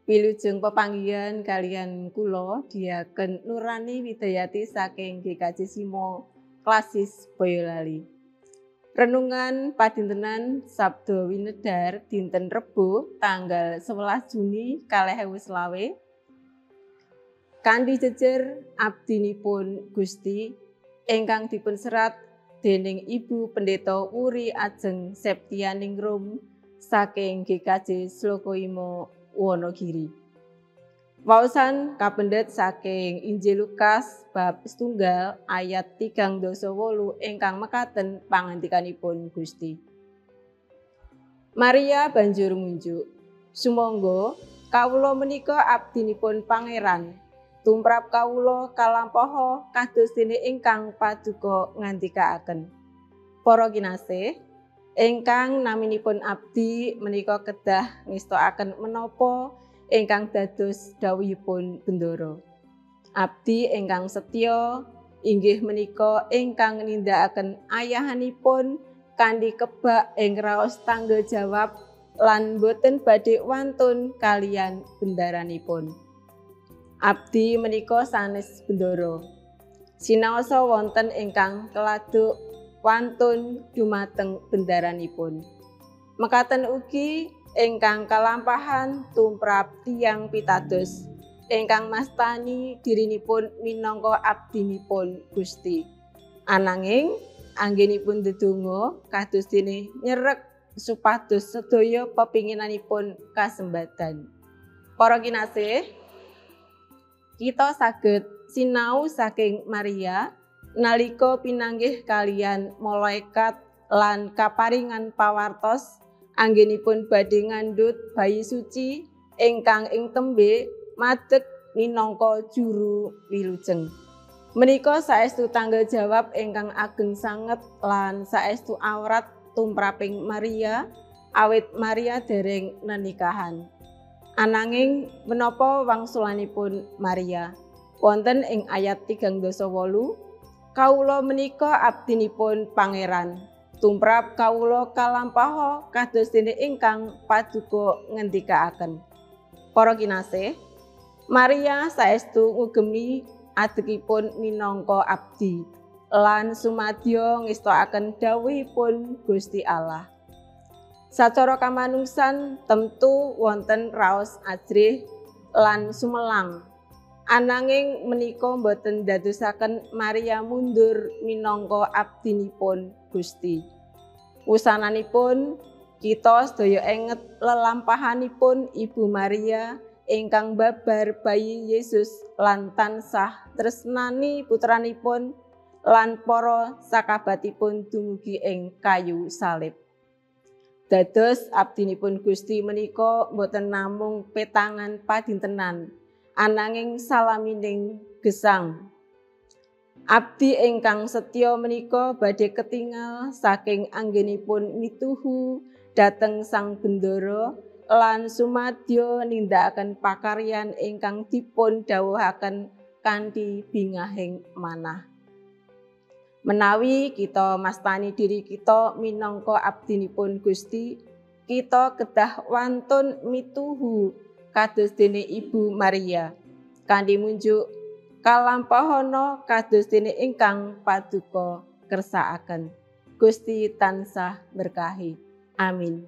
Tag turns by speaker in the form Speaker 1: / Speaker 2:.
Speaker 1: Wilujeng pepanggihan kalian kula Diaken Nurani Widayati saking GKJ Simo Klasis Boyolali. Renungan padintenan Sabda Winedhar dinten Rebo tanggal 11 Juni 2020. Kanthi jejer abdinipun Gusti ingkang dipun serat dening Ibu Pendeta Wuri Ajeng Septianingrum saking GKJ Slokoimo Wonogiri. Waosan kapendhet saking Injil Lukas bab 1 ayat 38 ingkang mekaten pangandikanipun Gusti. Maria banjur ngunjuk, "Sumangga kawula menika abdinipun Pangeran, tumrap kawula kalampaha kados dene ingkang paduka ngandikaaken." Para kinasih, ingkang naminipun abdi menika kedah ngestokaken menapa ingkang dados dawuhipun bendara. Abdi ingkang setya inggih menika ingkang nindakaken ayahanipun kanthi kebak ing raos tanggung jawab lan boten badhe wantun kaliyan bendaranipun. Abdi menika sanes bendara. Sinaosa wonten ingkang keladuk wantun dumateng bendaranipun. Mekaten ugi ingkang kalampahan tumrap tiyang pitados ingkang mastani dirinipun minangka abdinipun Gusti. Ananging anggenipun ndedonga kados dene nyerek supados sedaya pepinginanipun kasembadan. Para kinasih, kita saged sinau saking Maria nalika pinanggih kalian malaikat lan kaparingan pawartos anggenipun badhe ngandhut bayi suci ingkang ing tembe madeg minangka juru wilujeng. Menika saestu tanggung jawab ingkang ageng sanget lan saestu awrat tumraping Maria awit Maria dereng nenikahan. Ananging menapa wangsulanipun Maria? Wonten ing ayat 38, "Kawula menika abdinipun Pangeran, tumrap kawula kalampaha kados dene ingkang paduka ngendikaaken." Para kinasih, Maria saestu ngugemi adegipun minangka abdi lan sumadya ngestokaken dawuhipun Gusti Allah. Sacara kamanungsan temtu wonten raos ajrih lan sumelang. Ananging menika boten dadosaken Maria mundur minangka abdinipun Gusti. Wusananipun kita sedaya enget lelampahanipun Ibu Maria ingkang babar bayi Yesus lan tansah tresnani putranipun lan para sakabatipun dumugi ing kayu salib. Dados abdinipun Gusti menika boten namung petangan padintenan, ananging salamining gesang. Abdi ingkang setya menika badhe ketingal saking anggenipun mituhu dhateng Sang Bendara lan sumadya nindakaken pakaryan ingkang dipun dawuhaken kanthi bingahing manah. Menawi kita mastani diri kita minangka abdinipun Gusti, kita kedah wantun mituhu kados dene Ibu Maria kanthi munjuk kalampahana kados dene ingkang paduka kersakaken. Gusti tansah berkahi. Amin.